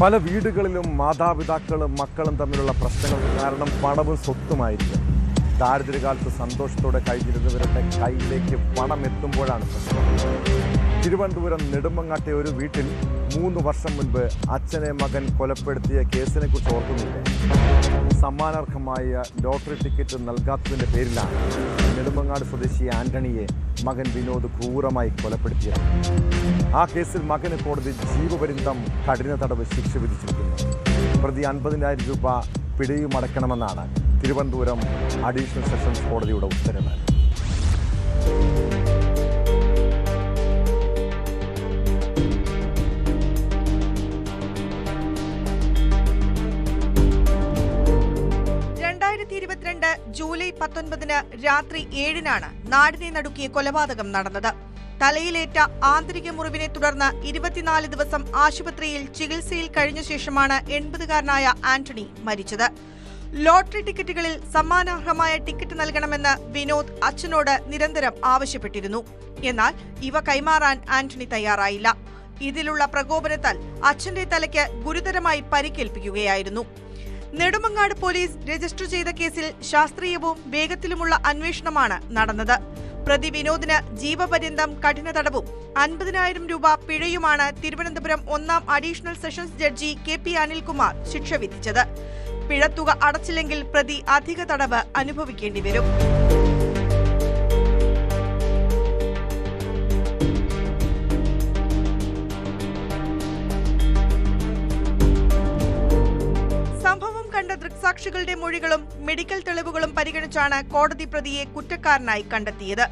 പല വീടുകളിലും മാതാപിതാക്കളും മക്കളും തമ്മിലുള്ള പ്രശ്നങ്ങൾ കാരണം പണവും സ്വത്തുമായിരിക്കും. ദാരിദ്ര്യകാലത്ത് സന്തോഷത്തോടെ കഴിഞ്ഞിരുന്നവരുടെ കയ്യിലേക്ക് പണം എത്തുമ്പോഴാണ് പ്രശ്നം. തിരുവനന്തപുരം നെടുമങ്ങാട്ടെ ഒരു വീട്ടിൽ 3 വർഷം മുൻപ് അച്ഛനെ മകൻ കൊലപ്പെടുത്തിയ കേസിനെ കുറിച്ച് ഓർക്കുന്നില്ല. സമ്മാനാർഹമായ ലോട്ടറി ടിക്കറ്റ് നൽകാത്തതിൻ്റെ പേരിലാണ് നെടുമങ്ങാട് സ്വദേശി ആന്റണിയെ മകൻ വിനോദ് ക്രൂരമായി കൊലപ്പെടുത്തിയത്. ആ കേസിൽ മകന് കോടതി ജീവപര്യന്തം കഠിന തടവ് ശിക്ഷ വിധിച്ചിരിക്കുന്നു. പ്രതി 50,000 രൂപ പിഴയുമടക്കണമെന്നാണ് തിരുവനന്തപുരം അഡീഷണൽ സെഷൻസ് കോടതിയുടെ ഉത്തരവ്. ജൂലൈ 19 രാത്രി 7-നാണ് നാടിനെ നടുക്കിയ കൊലപാതകം നടന്നത്. തലയിലേറ്റ ആന്തരിക മുറിവിനെ തുടർന്ന് 24 ദിവസം ആശുപത്രിയിൽ ചികിത്സയിൽ കഴിഞ്ഞ ശേഷമാണ് 80-കാരനായ ആന്റണി മരിച്ചത്. ലോട്ടറി ടിക്കറ്റുകളിൽ സമ്മാനാർഹമായ ടിക്കറ്റ് നൽകണമെന്ന് വിനോദ് അച്ഛനോട് നിരന്തരം ആവശ്യപ്പെട്ടിരുന്നു. എന്നാൽ ഇവ കൈമാറാൻ ആന്റണി തയ്യാറായില്ല. ഇതിലുള്ള പ്രകോപനത്താൽ അച്ഛന്റെ തലയ്ക്ക് ഗുരുതരമായി പരിക്കേൽപ്പിക്കുകയായിരുന്നു. നെടുമങ്ങാട് പോലീസ് രജിസ്റ്റർ ചെയ്ത കേസിൽ ശാസ്ത്രീയവും വേഗത്തിലുമുള്ള അന്വേഷണമാണ് നടന്നത്. പ്രതി വിനോദിന് ജീവപര്യന്തം കഠിന തടവും 50,000 രൂപ പിഴയുമാണ് തിരുവനന്തപുരം 1-ാം additional sessions judge KP Anilkumar ശിക്ഷ വിധിച്ചത്. പിഴത്തുക അടച്ചില്ലെങ്കിൽ പ്രതി അധിക തടവ് അനുഭവിക്കേണ്ടി വരും. ദൃക്സാക്ഷികളുടെ മൊഴികളും മെഡിക്കൽ തെളിവുകളും പരിഗണിച്ചാണ് കോടതി പ്രതിയെ കുറ്റക്കാരനായി കണ്ടെത്തിയത്.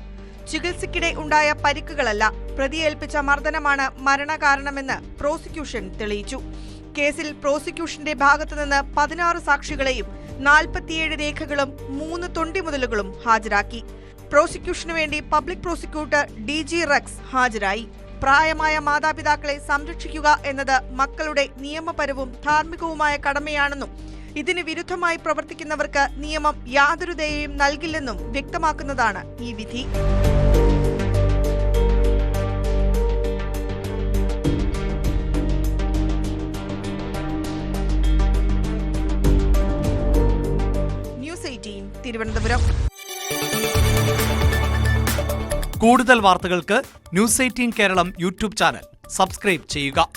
ചികിത്സയ്ക്കിടെ ഉണ്ടായ പരിക്കുകളല്ല, പ്രതിയേൽപ്പിച്ച മർദ്ദനമാണ് മരണകാരണമെന്ന് പ്രോസിക്യൂഷൻ തെളിയിച്ചു. കേസിൽ പ്രോസിക്യൂഷന്റെ ഭാഗത്തുനിന്ന് 16 സാക്ഷികളെയും 47 രേഖകളും 3 തൊണ്ടിമുതലുകളും ഹാജരാക്കി. പ്രോസിക്യൂഷനു വേണ്ടി പബ്ലിക് പ്രോസിക്യൂട്ടർ DG റെക്സ് ഹാജരായി. പ്രായമായ മാതാപിതാക്കളെ സംരക്ഷിക്കുക എന്നത് മക്കളുടെ നിയമപരവും ധാർമ്മികവുമായ കടമയാണെന്നും ഇതിന് വിരുദ്ധമായി പ്രവർത്തിക്കുന്നവർക്ക് നിയമം യാതൊരു ദയയും നൽകില്ലെന്നും വ്യക്തമാക്കുന്നതാണ് ഈ വിധി. ന്യൂസ് 18 തിരുവനന്തപുരം. കൂടുതൽ വാർത്തകൾക്ക് news 18 Keralam YouTube channel subscribe ചെയ്യുക.